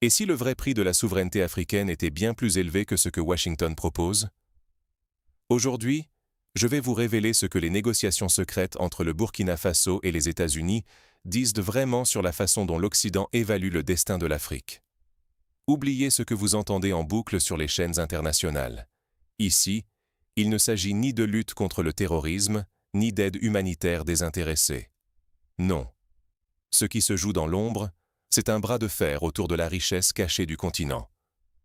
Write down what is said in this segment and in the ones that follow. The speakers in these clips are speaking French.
Et si le vrai prix de la souveraineté africaine était bien plus élevé que ce que Washington propose? Aujourd'hui, je vais vous révéler ce que les négociations secrètes entre le Burkina Faso et les États-Unis disent vraiment sur la façon dont l'Occident évalue le destin de l'Afrique. Oubliez ce que vous entendez en boucle sur les chaînes internationales. Ici, il ne s'agit ni de lutte contre le terrorisme, ni d'aide humanitaire désintéressée. Non. Ce qui se joue dans l'ombre, c'est un bras de fer autour de la richesse cachée du continent.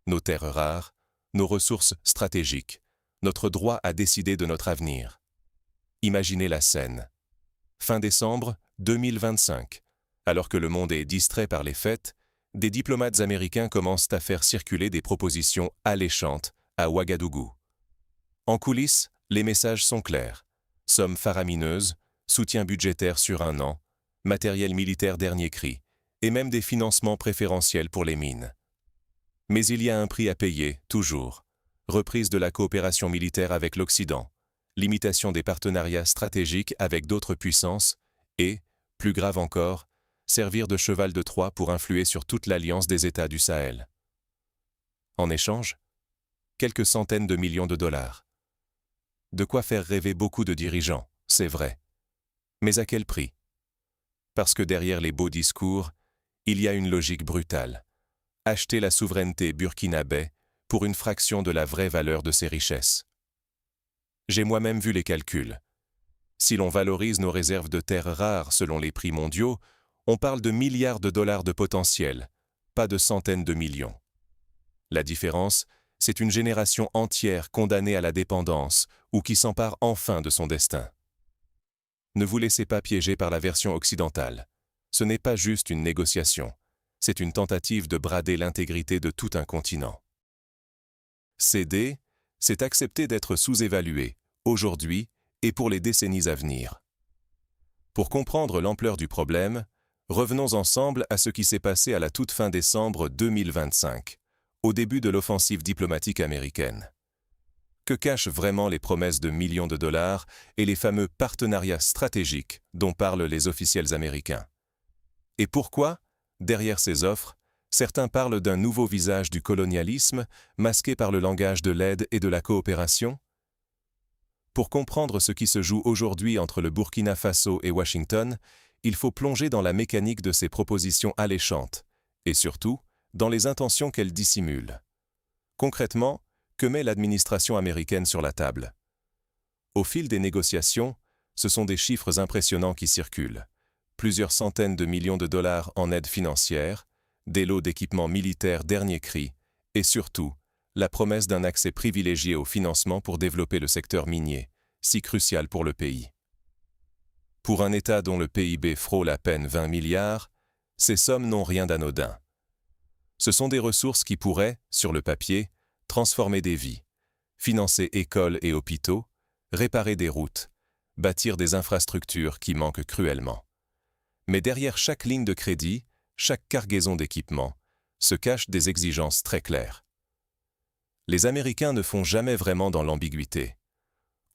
Nos terres rares, nos ressources stratégiques, notre droit à décider de notre avenir. Imaginez la scène. Fin décembre 2025, alors que le monde est distrait par les fêtes, des diplomates américains commencent à faire circuler des propositions alléchantes à Ouagadougou. En coulisses, les messages sont clairs. Sommes faramineuses, soutien budgétaire sur 1 an, matériel militaire dernier cri, et même des financements préférentiels pour les mines. Mais il y a un prix à payer, toujours. Reprise de la coopération militaire avec l'Occident, limitation des partenariats stratégiques avec d'autres puissances et, plus grave encore, servir de cheval de Troie pour influer sur toute l'alliance des États du Sahel. En échange, quelques centaines de millions de dollars. De quoi faire rêver beaucoup de dirigeants, c'est vrai. Mais à quel prix? Parce que derrière les beaux discours, il y a une logique brutale. Acheter la souveraineté burkinabé pour une fraction de la vraie valeur de ses richesses. J'ai moi-même vu les calculs. Si l'on valorise nos réserves de terres rares selon les prix mondiaux, on parle de milliards de dollars de potentiel, pas de centaines de millions. La différence, c'est une génération entière condamnée à la dépendance ou qui s'empare enfin de son destin. Ne vous laissez pas piéger par la version occidentale. Ce n'est pas juste une négociation, c'est une tentative de brader l'intégrité de tout un continent. Céder, c'est accepter d'être sous-évalué, aujourd'hui et pour les décennies à venir. Pour comprendre l'ampleur du problème, revenons ensemble à ce qui s'est passé à la toute fin décembre 2025, au début de l'offensive diplomatique américaine. Que cachent vraiment les promesses de millions de dollars et les fameux partenariats stratégiques dont parlent les officiels américains? Et pourquoi, derrière ces offres, certains parlent d'un nouveau visage du colonialisme masqué par le langage de l'aide et de la coopération? Pour comprendre ce qui se joue aujourd'hui entre le Burkina Faso et Washington, il faut plonger dans la mécanique de ces propositions alléchantes, et surtout, dans les intentions qu'elles dissimulent. Concrètement, que met l'administration américaine sur la table? Au fil des négociations, ce sont des chiffres impressionnants qui circulent. Plusieurs centaines de millions de dollars en aide financière, des lots d'équipements militaires dernier cri, et surtout, la promesse d'un accès privilégié au financement pour développer le secteur minier, si crucial pour le pays. Pour un État dont le PIB frôle à peine 20 milliards, ces sommes n'ont rien d'anodin. Ce sont des ressources qui pourraient, sur le papier, transformer des vies, financer écoles et hôpitaux, réparer des routes, bâtir des infrastructures qui manquent cruellement. Mais derrière chaque ligne de crédit, chaque cargaison d'équipement, se cachent des exigences très claires. Les Américains ne font jamais vraiment dans l'ambiguïté.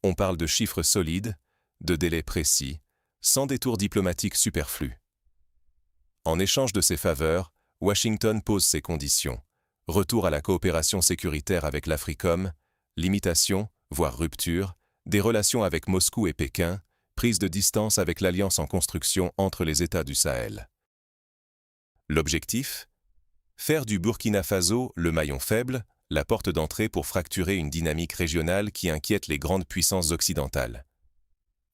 On parle de chiffres solides, de délais précis, sans détour diplomatique superflu. En échange de ces faveurs, Washington pose ses conditions. Retour à la coopération sécuritaire avec l'Africom, limitation, voire rupture, des relations avec Moscou et Pékin, prise de distance avec l'alliance en construction entre les États du Sahel. L'objectif? Faire du Burkina Faso le maillon faible, la porte d'entrée pour fracturer une dynamique régionale qui inquiète les grandes puissances occidentales.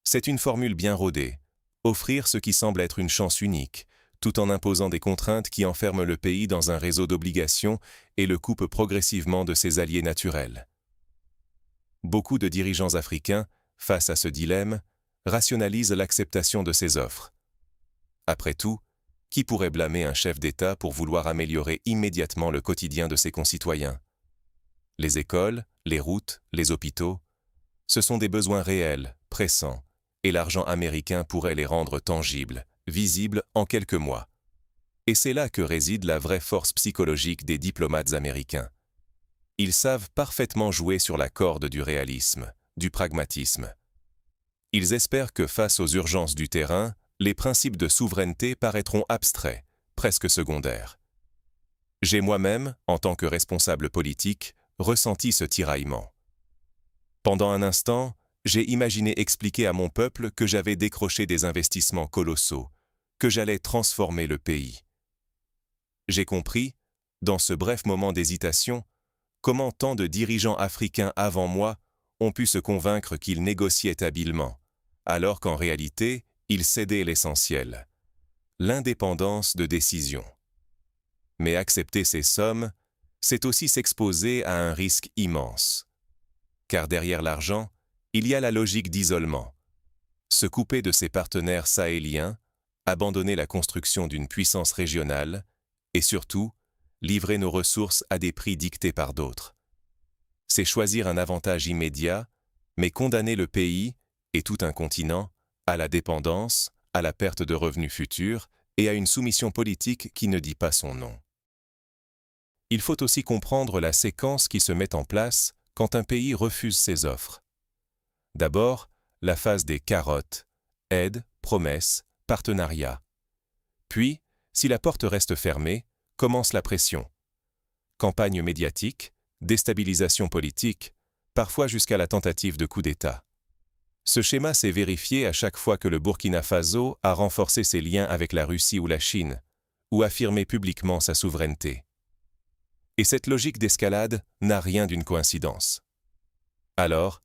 C'est une formule bien rodée, offrir ce qui semble être une chance unique, tout en imposant des contraintes qui enferment le pays dans un réseau d'obligations et le coupent progressivement de ses alliés naturels. Beaucoup de dirigeants africains, face à ce dilemme, rationalisent l'acceptation de ces offres. Après tout, qui pourrait blâmer un chef d'État pour vouloir améliorer immédiatement le quotidien de ses concitoyens? Les écoles, les routes, les hôpitaux, ce sont des besoins réels, pressants, et l'argent américain pourrait les rendre tangibles, visibles en quelques mois. Et c'est là que réside la vraie force psychologique des diplomates américains. Ils savent parfaitement jouer sur la corde du réalisme, du pragmatisme. Ils espèrent que face aux urgences du terrain, les principes de souveraineté paraîtront abstraits, presque secondaires. J'ai moi-même, en tant que responsable politique, ressenti ce tiraillement. Pendant un instant, j'ai imaginé expliquer à mon peuple que j'avais décroché des investissements colossaux, que j'allais transformer le pays. J'ai compris, dans ce bref moment d'hésitation, comment tant de dirigeants africains avant moi ont pu se convaincre qu'ils négociaient habilement, alors qu'en réalité, ils cédaient l'essentiel, l'indépendance de décision. Mais accepter ces sommes, c'est aussi s'exposer à un risque immense. Car derrière l'argent, il y a la logique d'isolement. Se couper de ses partenaires sahéliens, abandonner la construction d'une puissance régionale, et surtout, livrer nos ressources à des prix dictés par d'autres. C'est choisir un avantage immédiat, mais condamner le pays, et tout un continent, à la dépendance, à la perte de revenus futurs et à une soumission politique qui ne dit pas son nom. Il faut aussi comprendre la séquence qui se met en place quand un pays refuse ses offres. D'abord, la phase des carottes, aides, promesses, partenariats. Puis, si la porte reste fermée, commence la pression. Campagne médiatique, déstabilisation politique, parfois jusqu'à la tentative de coup d'État. Ce schéma s'est vérifié à chaque fois que le Burkina Faso a renforcé ses liens avec la Russie ou la Chine, ou affirmé publiquement sa souveraineté. Et cette logique d'escalade n'a rien d'une coïncidence. Alors,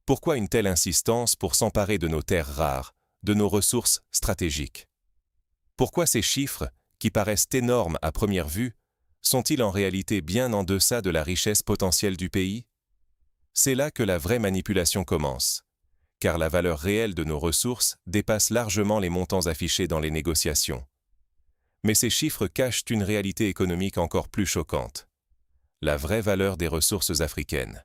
pourquoi une telle insistance pour s'emparer de nos terres rares, de nos ressources stratégiques? Pourquoi ces chiffres, qui paraissent énormes à première vue, sont-ils en réalité bien en deçà de la richesse potentielle du pays? C'est là que la vraie manipulation commence, car la valeur réelle de nos ressources dépasse largement les montants affichés dans les négociations. Mais ces chiffres cachent une réalité économique encore plus choquante: la vraie valeur des ressources africaines.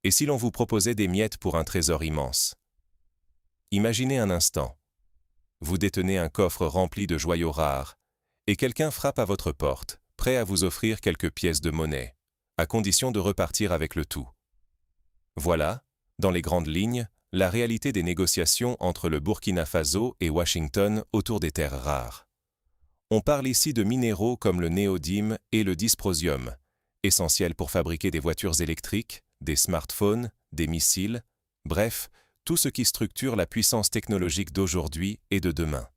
Et si l'on vous proposait des miettes pour un trésor immense? Imaginez un instant. Vous détenez un coffre rempli de joyaux rares, et quelqu'un frappe à votre porte, prêt à vous offrir quelques pièces de monnaie, à condition de repartir avec le tout. Voilà, dans les grandes lignes, la réalité des négociations entre le Burkina Faso et Washington autour des terres rares. On parle ici de minéraux comme le néodyme et le dysprosium, essentiels pour fabriquer des voitures électriques, des smartphones, des missiles, bref, tout ce qui structure la puissance technologique d'aujourd'hui et de demain.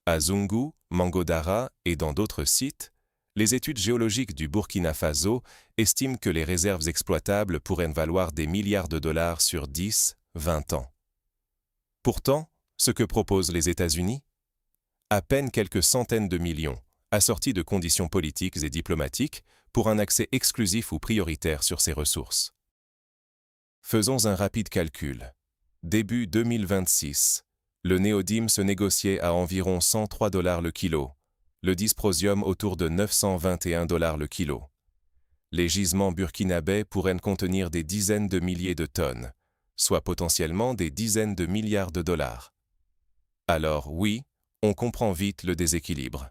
À Zungu, Mangodara et dans d'autres sites, les études géologiques du Burkina Faso estiment que les réserves exploitables pourraient valoir des milliards de dollars sur 10, 20 ans. Pourtant, ce que proposent les États-Unis? À peine quelques centaines de millions, assortis de conditions politiques et diplomatiques, pour un accès exclusif ou prioritaire sur ces ressources. Faisons un rapide calcul. Début 2026, le néodyme se négociait à environ 103 $ le kilo, le dysprosium autour de 921 $ le kilo. Les gisements burkinabés pourraient contenir des dizaines de milliers de tonnes, soit potentiellement des dizaines de milliards de dollars. Alors oui, on comprend vite le déséquilibre.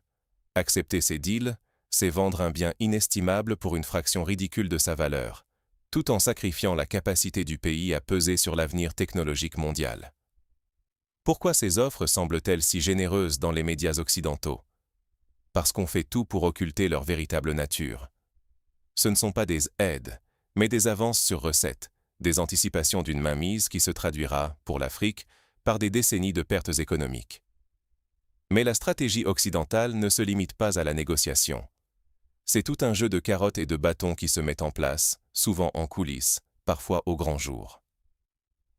Accepter ces deals, c'est vendre un bien inestimable pour une fraction ridicule de sa valeur, tout en sacrifiant la capacité du pays à peser sur l'avenir technologique mondial. Pourquoi ces offres semblent-elles si généreuses dans les médias occidentaux? Parce qu'on fait tout pour occulter leur véritable nature. Ce ne sont pas des aides, mais des avances sur recettes, des anticipations d'une mainmise qui se traduira, pour l'Afrique, par des décennies de pertes économiques. Mais la stratégie occidentale ne se limite pas à la négociation. C'est tout un jeu de carottes et de bâtons qui se met en place, souvent en coulisses, parfois au grand jour.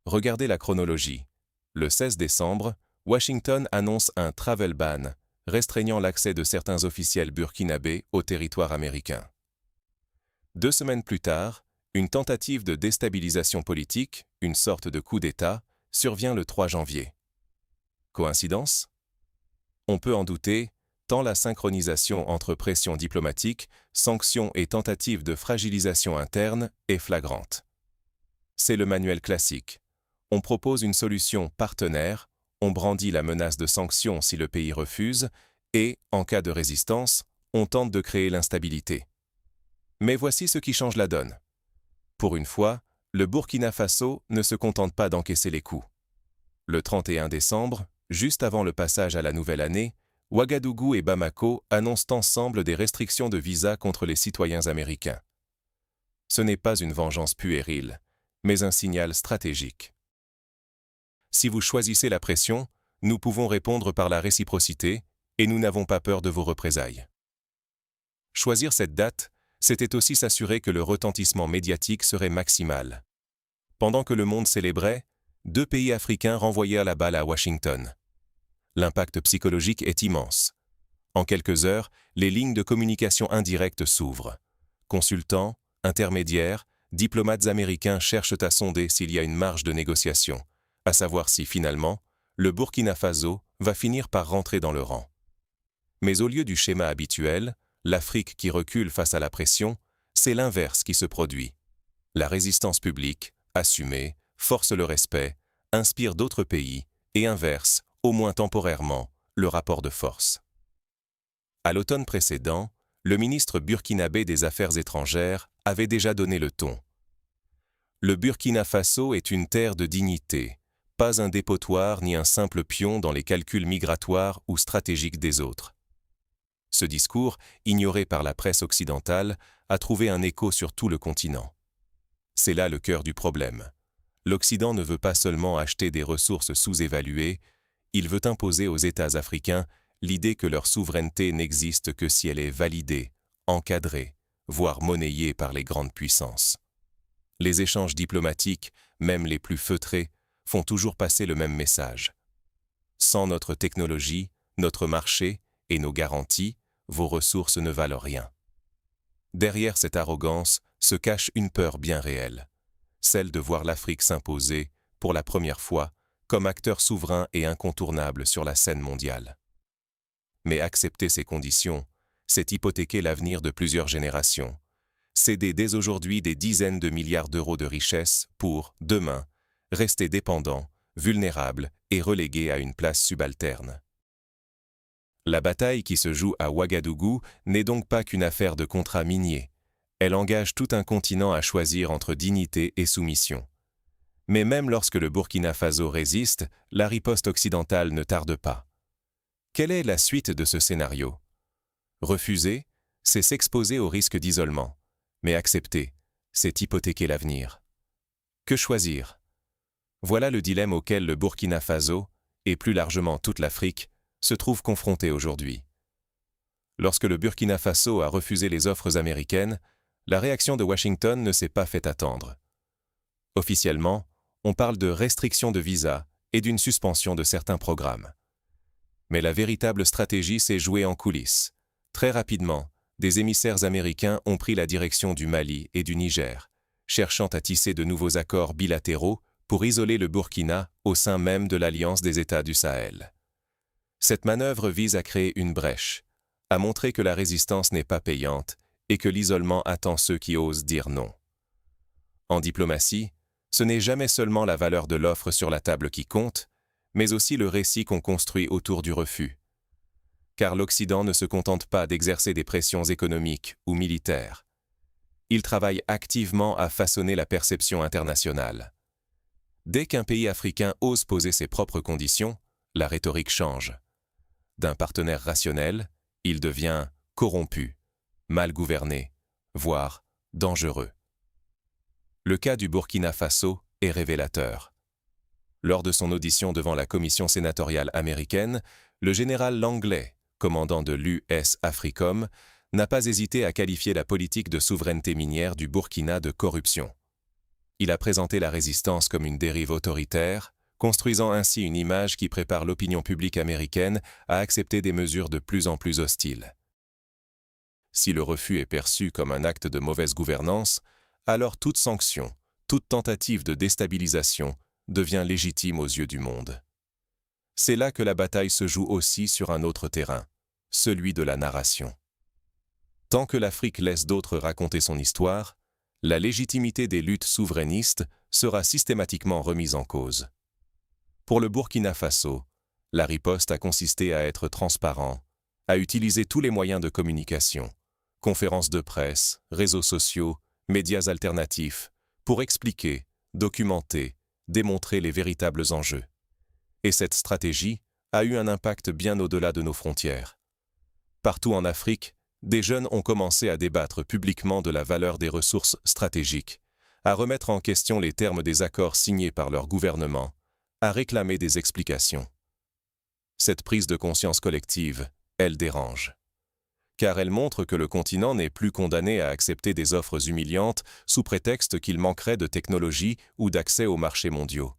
Regardez la chronologie. Le 16 décembre, Washington annonce un travel ban, restreignant l'accès de certains officiels burkinabés au territoire américain. 2 semaines plus tard, une tentative de déstabilisation politique, une sorte de coup d'État, survient le 3 janvier. Coïncidence? On peut en douter, tant la synchronisation entre pression diplomatique, sanctions et tentatives de fragilisation interne est flagrante. C'est le manuel classique. On propose une solution partenaire, on brandit la menace de sanctions si le pays refuse, et, en cas de résistance, on tente de créer l'instabilité. Mais voici ce qui change la donne. Pour une fois, le Burkina Faso ne se contente pas d'encaisser les coups. Le 31 décembre, juste avant le passage à la nouvelle année, Ouagadougou et Bamako annoncent ensemble des restrictions de visa contre les citoyens américains. Ce n'est pas une vengeance puérile, mais un signal stratégique. Si vous choisissez la pression, nous pouvons répondre par la réciprocité et nous n'avons pas peur de vos représailles. Choisir cette date, c'était aussi s'assurer que le retentissement médiatique serait maximal. Pendant que le monde célébrait, 2 pays africains renvoyaient la balle à Washington. L'impact psychologique est immense. En quelques heures, les lignes de communication indirectes s'ouvrent. Consultants, intermédiaires, diplomates américains cherchent à sonder s'il y a une marge de négociation, à savoir si finalement, le Burkina Faso va finir par rentrer dans le rang. Mais au lieu du schéma habituel, l'Afrique qui recule face à la pression, c'est l'inverse qui se produit. La résistance publique, assumée, force le respect, inspire d'autres pays et inverse, au moins temporairement, le rapport de force. À l'automne précédent, le ministre burkinabé des Affaires étrangères avait déjà donné le ton. Le Burkina Faso est une terre de dignité, pas un dépotoir ni un simple pion dans les calculs migratoires ou stratégiques des autres. Ce discours, ignoré par la presse occidentale, a trouvé un écho sur tout le continent. C'est là le cœur du problème. L'Occident ne veut pas seulement acheter des ressources sous-évaluées, il veut imposer aux États africains l'idée que leur souveraineté n'existe que si elle est validée, encadrée, voire monnayée par les grandes puissances. Les échanges diplomatiques, même les plus feutrés, font toujours passer le même message. Sans notre technologie, notre marché et nos garanties, vos ressources ne valent rien. Derrière cette arrogance se cache une peur bien réelle, celle de voir l'Afrique s'imposer, pour la première fois, comme acteur souverain et incontournable sur la scène mondiale. Mais accepter ces conditions, c'est hypothéquer l'avenir de plusieurs générations, céder dès aujourd'hui des dizaines de milliards d'euros de richesses pour, demain, rester dépendant, vulnérable et relégué à une place subalterne. La bataille qui se joue à Ouagadougou n'est donc pas qu'une affaire de contrat minier. Elle engage tout un continent à choisir entre dignité et soumission. Mais même lorsque le Burkina Faso résiste, la riposte occidentale ne tarde pas. Quelle est la suite de ce scénario? Refuser, c'est s'exposer au risque d'isolement. Mais accepter, c'est hypothéquer l'avenir. Que choisir? Voilà le dilemme auquel le Burkina Faso, et plus largement toute l'Afrique, se trouve confronté aujourd'hui. Lorsque le Burkina Faso a refusé les offres américaines, la réaction de Washington ne s'est pas fait attendre. Officiellement, on parle de restriction de visa et d'une suspension de certains programmes. Mais la véritable stratégie s'est jouée en coulisses. Très rapidement, des émissaires américains ont pris la direction du Mali et du Niger, cherchant à tisser de nouveaux accords bilatéraux pour isoler le Burkina au sein même de l'Alliance des États du Sahel. Cette manœuvre vise à créer une brèche, à montrer que la résistance n'est pas payante et que l'isolement attend ceux qui osent dire non. En diplomatie, ce n'est jamais seulement la valeur de l'offre sur la table qui compte, mais aussi le récit qu'on construit autour du refus. Car l'Occident ne se contente pas d'exercer des pressions économiques ou militaires. Il travaille activement à façonner la perception internationale. Dès qu'un pays africain ose poser ses propres conditions, la rhétorique change. D'un partenaire rationnel, il devient corrompu, mal gouverné, voire dangereux. Le cas du Burkina Faso est révélateur. Lors de son audition devant la commission sénatoriale américaine, le général Langlais, commandant de l'US Africom, n'a pas hésité à qualifier la politique de souveraineté minière du Burkina de corruption. Il a présenté la résistance comme une dérive autoritaire, construisant ainsi une image qui prépare l'opinion publique américaine à accepter des mesures de plus en plus hostiles. Si le refus est perçu comme un acte de mauvaise gouvernance, alors toute sanction, toute tentative de déstabilisation devient légitime aux yeux du monde. C'est là que la bataille se joue aussi sur un autre terrain, celui de la narration. Tant que l'Afrique laisse d'autres raconter son histoire, la légitimité des luttes souverainistes sera systématiquement remise en cause. Pour le Burkina Faso, la riposte a consisté à être transparent, à utiliser tous les moyens de communication, conférences de presse, réseaux sociaux, médias alternatifs, pour expliquer, documenter, démontrer les véritables enjeux. Et cette stratégie, a eu un impact bien au-delà de nos frontières. Partout en Afrique, des jeunes ont commencé à débattre publiquement de la valeur des ressources stratégiques, à remettre en question les termes des accords signés par leur gouvernement, à réclamer des explications. Cette prise de conscience collective, elle dérange. Car elle montre que le continent n'est plus condamné à accepter des offres humiliantes sous prétexte qu'il manquerait de technologie ou d'accès aux marchés mondiaux.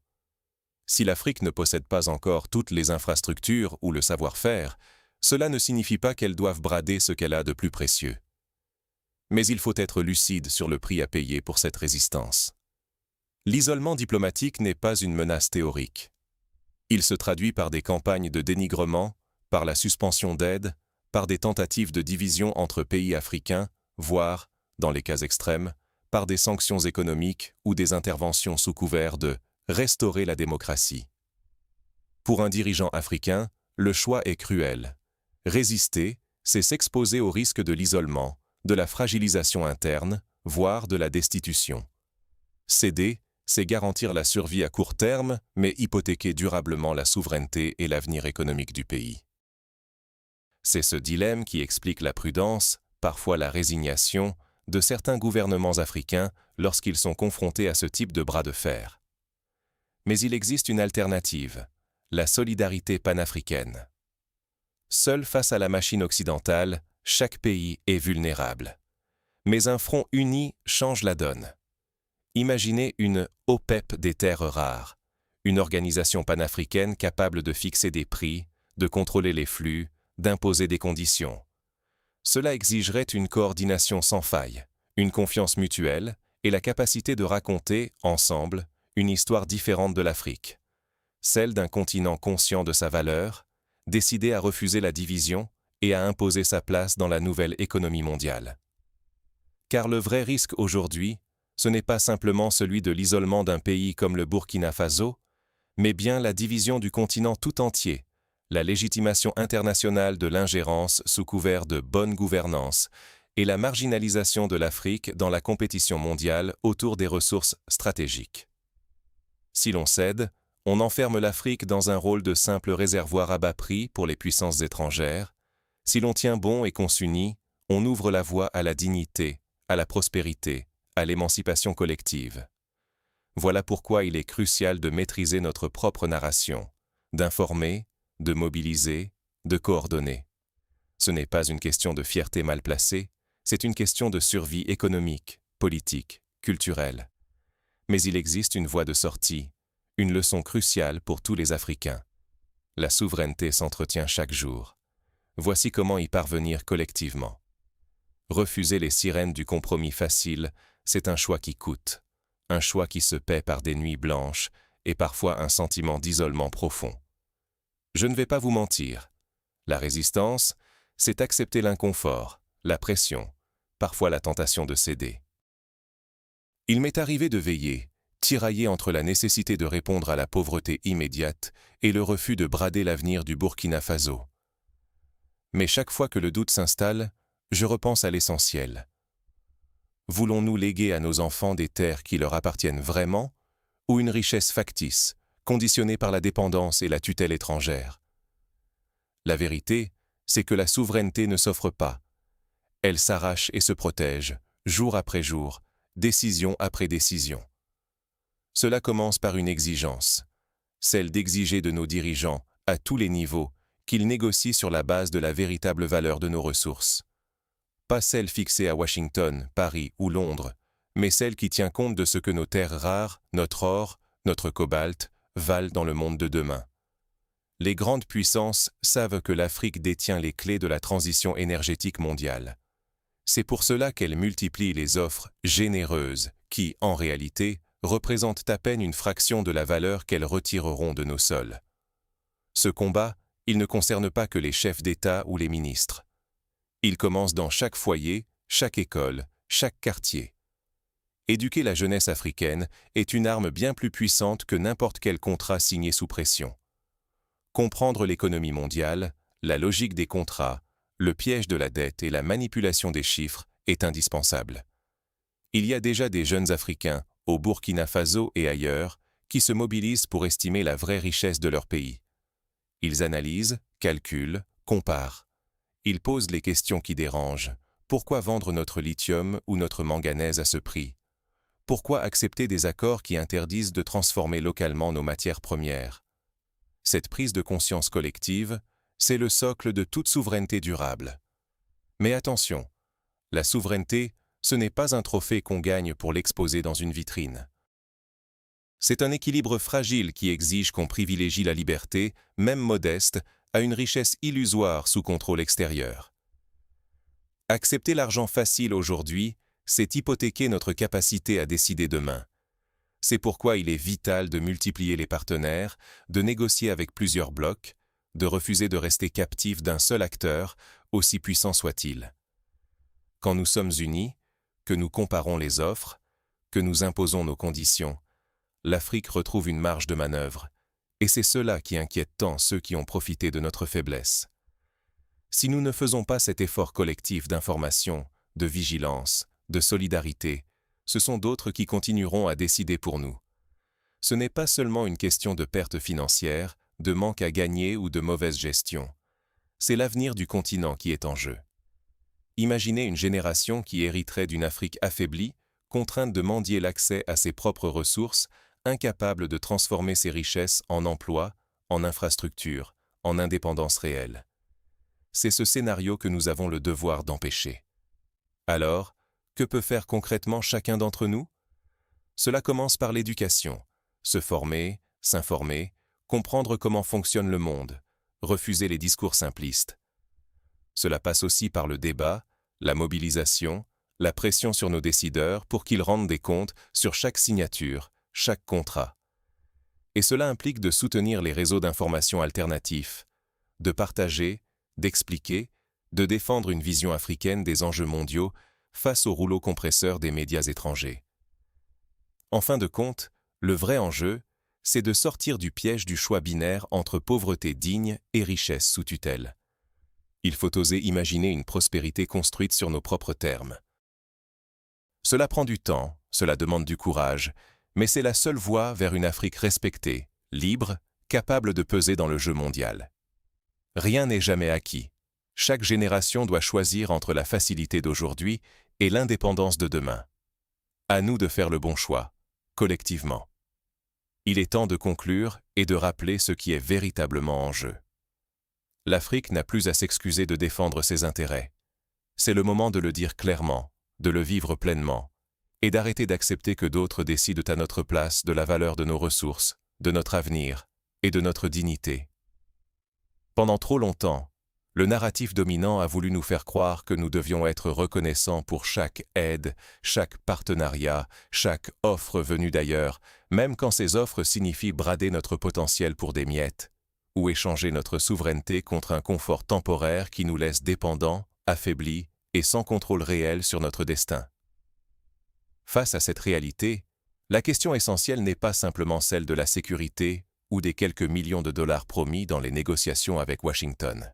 Si l'Afrique ne possède pas encore toutes les infrastructures ou le savoir-faire, cela ne signifie pas qu'elle doive brader ce qu'elle a de plus précieux. Mais il faut être lucide sur le prix à payer pour cette résistance. L'isolement diplomatique n'est pas une menace théorique. Il se traduit par des campagnes de dénigrement, par la suspension d'aide, par des tentatives de division entre pays africains, voire, dans les cas extrêmes, par des sanctions économiques ou des interventions sous couvert de « restaurer la démocratie ». Pour un dirigeant africain, le choix est cruel. Résister, c'est s'exposer au risque de l'isolement, de la fragilisation interne, voire de la destitution. Céder, c'est garantir la survie à court terme, mais hypothéquer durablement la souveraineté et l'avenir économique du pays. C'est ce dilemme qui explique la prudence, parfois la résignation, de certains gouvernements africains lorsqu'ils sont confrontés à ce type de bras de fer. Mais il existe une alternative, la solidarité panafricaine. Seul face à la machine occidentale, chaque pays est vulnérable. Mais un front uni change la donne. Imaginez une OPEP des terres rares, une organisation panafricaine capable de fixer des prix, de contrôler les flux, d'imposer des conditions. Cela exigerait une coordination sans faille, une confiance mutuelle et la capacité de raconter, ensemble, une histoire différente de l'Afrique. Celle d'un continent conscient de sa valeur, décidé à refuser la division et à imposer sa place dans la nouvelle économie mondiale. Car le vrai risque aujourd'hui, ce n'est pas simplement celui de l'isolement d'un pays comme le Burkina Faso, mais bien la division du continent tout entier, la légitimation internationale de l'ingérence sous couvert de bonne gouvernance et la marginalisation de l'Afrique dans la compétition mondiale autour des ressources stratégiques. Si l'on cède, on enferme l'Afrique dans un rôle de simple réservoir à bas prix pour les puissances étrangères. Si l'on tient bon et qu'on s'unit, on ouvre la voie à la dignité, à la prospérité, à l'émancipation collective. Voilà pourquoi il est crucial de maîtriser notre propre narration, d'informer, de mobiliser, de coordonner. Ce n'est pas une question de fierté mal placée, c'est une question de survie économique, politique, culturelle. Mais il existe une voie de sortie, une leçon cruciale pour tous les Africains. La souveraineté s'entretient chaque jour. Voici comment y parvenir collectivement. Refuser les sirènes du compromis facile, c'est un choix qui coûte, un choix qui se paie par des nuits blanches et parfois un sentiment d'isolement profond. Je ne vais pas vous mentir. La résistance, c'est accepter l'inconfort, la pression, parfois la tentation de céder. Il m'est arrivé de veiller, tiraillé entre la nécessité de répondre à la pauvreté immédiate et le refus de brader l'avenir du Burkina Faso. Mais chaque fois que le doute s'installe, je repense à l'essentiel. Voulons-nous léguer à nos enfants des terres qui leur appartiennent vraiment, ou une richesse factice, conditionnée par la dépendance et la tutelle étrangère? La vérité, c'est que la souveraineté ne s'offre pas. Elle s'arrache et se protège, jour après jour, décision après décision. Cela commence par une exigence, celle d'exiger de nos dirigeants, à tous les niveaux, qu'ils négocient sur la base de la véritable valeur de nos ressources. Pas celle fixée à Washington, Paris ou Londres, mais celle qui tient compte de ce que nos terres rares, notre or, notre cobalt, valent dans le monde de demain. Les grandes puissances savent que l'Afrique détient les clés de la transition énergétique mondiale. C'est pour cela qu'elles multiplient les offres généreuses qui, en réalité, représentent à peine une fraction de la valeur qu'elles retireront de nos sols. Ce combat, il ne concerne pas que les chefs d'État ou les ministres. Il commence dans chaque foyer, chaque école, chaque quartier. Éduquer la jeunesse africaine est une arme bien plus puissante que n'importe quel contrat signé sous pression. Comprendre l'économie mondiale, la logique des contrats, le piège de la dette et la manipulation des chiffres est indispensable. Il y a déjà des jeunes Africains, au Burkina Faso et ailleurs, qui se mobilisent pour estimer la vraie richesse de leur pays. Ils analysent, calculent, comparent. Ils posent les questions qui dérangent. Pourquoi vendre notre lithium ou notre manganèse à ce prix? Pourquoi accepter des accords qui interdisent de transformer localement nos matières premières? Cette prise de conscience collective, c'est le socle de toute souveraineté durable. Mais attention, la souveraineté, ce n'est pas un trophée qu'on gagne pour l'exposer dans une vitrine. C'est un équilibre fragile qui exige qu'on privilégie la liberté, même modeste, à une richesse illusoire sous contrôle extérieur. Accepter l'argent facile aujourd'hui, c'est hypothéquer notre capacité à décider demain. C'est pourquoi il est vital de multiplier les partenaires, de négocier avec plusieurs blocs, de refuser de rester captif d'un seul acteur, aussi puissant soit-il. Quand nous sommes unis, que nous comparons les offres, que nous imposons nos conditions, l'Afrique retrouve une marge de manœuvre, et c'est cela qui inquiète tant ceux qui ont profité de notre faiblesse. Si nous ne faisons pas cet effort collectif d'information, de vigilance, de solidarité, ce sont d'autres qui continueront à décider pour nous. Ce n'est pas seulement une question de perte financière, de manque à gagner ou de mauvaise gestion. C'est l'avenir du continent qui est en jeu. Imaginez une génération qui hériterait d'une Afrique affaiblie, contrainte de mendier l'accès à ses propres ressources, incapable de transformer ses richesses en emplois, en infrastructures, en indépendance réelle. C'est ce scénario que nous avons le devoir d'empêcher. Alors, que peut faire concrètement chacun d'entre nous? Cela commence par l'éducation, se former, s'informer, comprendre comment fonctionne le monde, refuser les discours simplistes. Cela passe aussi par le débat, la mobilisation, la pression sur nos décideurs pour qu'ils rendent des comptes sur chaque signature, chaque contrat. Et cela implique de soutenir les réseaux d'information alternatifs, de partager, d'expliquer, de défendre une vision africaine des enjeux mondiaux face au rouleau compresseur des médias étrangers. En fin de compte, le vrai enjeu, c'est de sortir du piège du choix binaire entre pauvreté digne et richesse sous tutelle. Il faut oser imaginer une prospérité construite sur nos propres termes. Cela prend du temps, cela demande du courage, mais c'est la seule voie vers une Afrique respectée, libre, capable de peser dans le jeu mondial. Rien n'est jamais acquis. Chaque génération doit choisir entre la facilité d'aujourd'hui et l'indépendance de demain. À nous de faire le bon choix, collectivement. Il est temps de conclure et de rappeler ce qui est véritablement en jeu. L'Afrique n'a plus à s'excuser de défendre ses intérêts. C'est le moment de le dire clairement, de le vivre pleinement, et d'arrêter d'accepter que d'autres décident à notre place de la valeur de nos ressources, de notre avenir et de notre dignité. Pendant trop longtemps, le narratif dominant a voulu nous faire croire que nous devions être reconnaissants pour chaque aide, chaque partenariat, chaque offre venue d'ailleurs, même quand ces offres signifient brader notre potentiel pour des miettes, ou échanger notre souveraineté contre un confort temporaire qui nous laisse dépendants, affaiblis et sans contrôle réel sur notre destin. Face à cette réalité, la question essentielle n'est pas simplement celle de la sécurité ou des quelques millions de dollars promis dans les négociations avec Washington.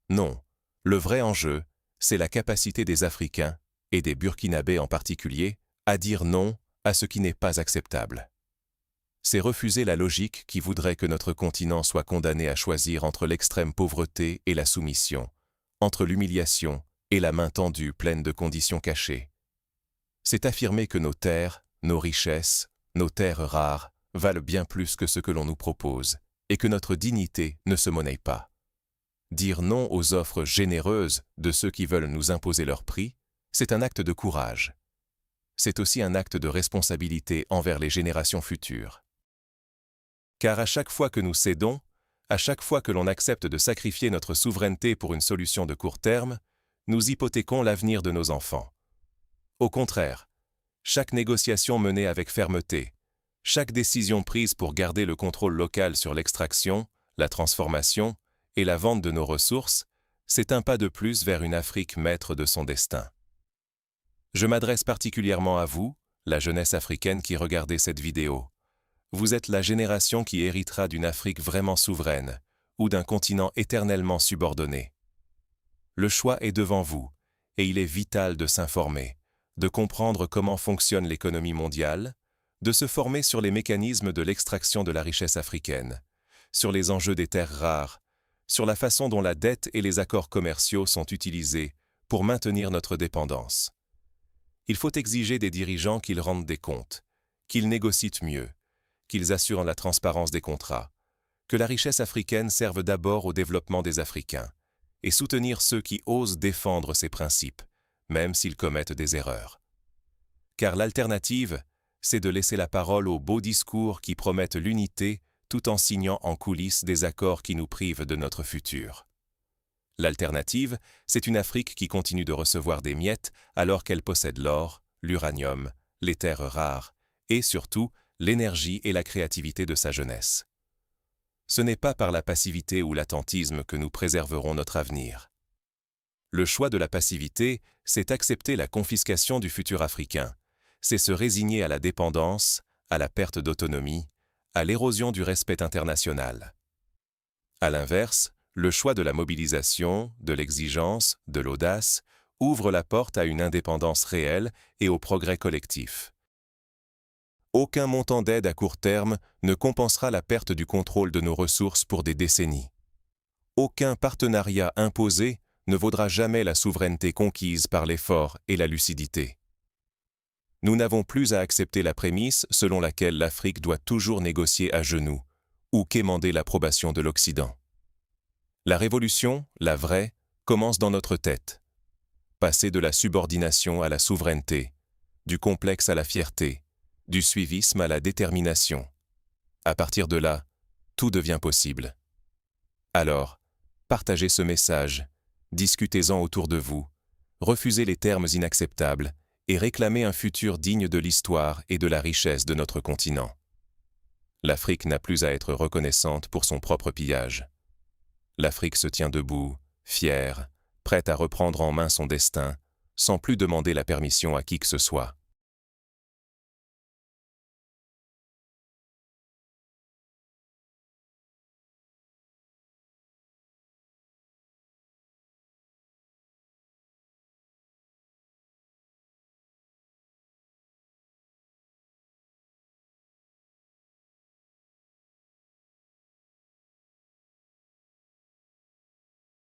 Non, le vrai enjeu, c'est la capacité des Africains, et des Burkinabés en particulier, à dire non à ce qui n'est pas acceptable. C'est refuser la logique qui voudrait que notre continent soit condamné à choisir entre l'extrême pauvreté et la soumission, entre l'humiliation et la main tendue pleine de conditions cachées. C'est affirmer que nos terres, nos richesses, nos terres rares valent bien plus que ce que l'on nous propose, et que notre dignité ne se monnaie pas. Dire non aux offres généreuses de ceux qui veulent nous imposer leur prix, c'est un acte de courage. C'est aussi un acte de responsabilité envers les générations futures. Car à chaque fois que nous cédons, à chaque fois que l'on accepte de sacrifier notre souveraineté pour une solution de court terme, nous hypothéquons l'avenir de nos enfants. Au contraire, chaque négociation menée avec fermeté, chaque décision prise pour garder le contrôle local sur l'extraction, la transformation et la vente de nos ressources, c'est un pas de plus vers une Afrique maître de son destin. Je m'adresse particulièrement à vous, la jeunesse africaine qui regardez cette vidéo. Vous êtes la génération qui héritera d'une Afrique vraiment souveraine, ou d'un continent éternellement subordonné. Le choix est devant vous, et il est vital de s'informer, de comprendre comment fonctionne l'économie mondiale, de se former sur les mécanismes de l'extraction de la richesse africaine, sur les enjeux des terres rares, sur la façon dont la dette et les accords commerciaux sont utilisés pour maintenir notre dépendance. Il faut exiger des dirigeants qu'ils rendent des comptes, qu'ils négocient mieux, qu'ils assurent la transparence des contrats, que la richesse africaine serve d'abord au développement des Africains, et soutenir ceux qui osent défendre ces principes, même s'ils commettent des erreurs. Car l'alternative, c'est de laisser la parole aux beaux discours qui promettent l'unité tout en signant en coulisses des accords qui nous privent de notre futur. L'alternative, c'est une Afrique qui continue de recevoir des miettes alors qu'elle possède l'or, l'uranium, les terres rares et surtout l'énergie et la créativité de sa jeunesse. Ce n'est pas par la passivité ou l'attentisme que nous préserverons notre avenir. Le choix de la passivité, c'est accepter la confiscation du futur africain, c'est se résigner à la dépendance, à la perte d'autonomie, à l'érosion du respect international. À l'inverse, le choix de la mobilisation, de l'exigence, de l'audace, ouvre la porte à une indépendance réelle et au progrès collectif. Aucun montant d'aide à court terme ne compensera la perte du contrôle de nos ressources pour des décennies. Aucun partenariat imposé ne vaudra jamais la souveraineté conquise par l'effort et la lucidité. Nous n'avons plus à accepter la prémisse selon laquelle l'Afrique doit toujours négocier à genoux ou quémander l'approbation de l'Occident. La révolution, la vraie, commence dans notre tête. Passer de la subordination à la souveraineté, du complexe à la fierté, du suivisme à la détermination. À partir de là, tout devient possible. Alors, partagez ce message, discutez-en autour de vous, refusez les termes inacceptables et réclamez un futur digne de l'histoire et de la richesse de notre continent. L'Afrique n'a plus à être reconnaissante pour son propre pillage. L'Afrique se tient debout, fière, prête à reprendre en main son destin, sans plus demander la permission à qui que ce soit.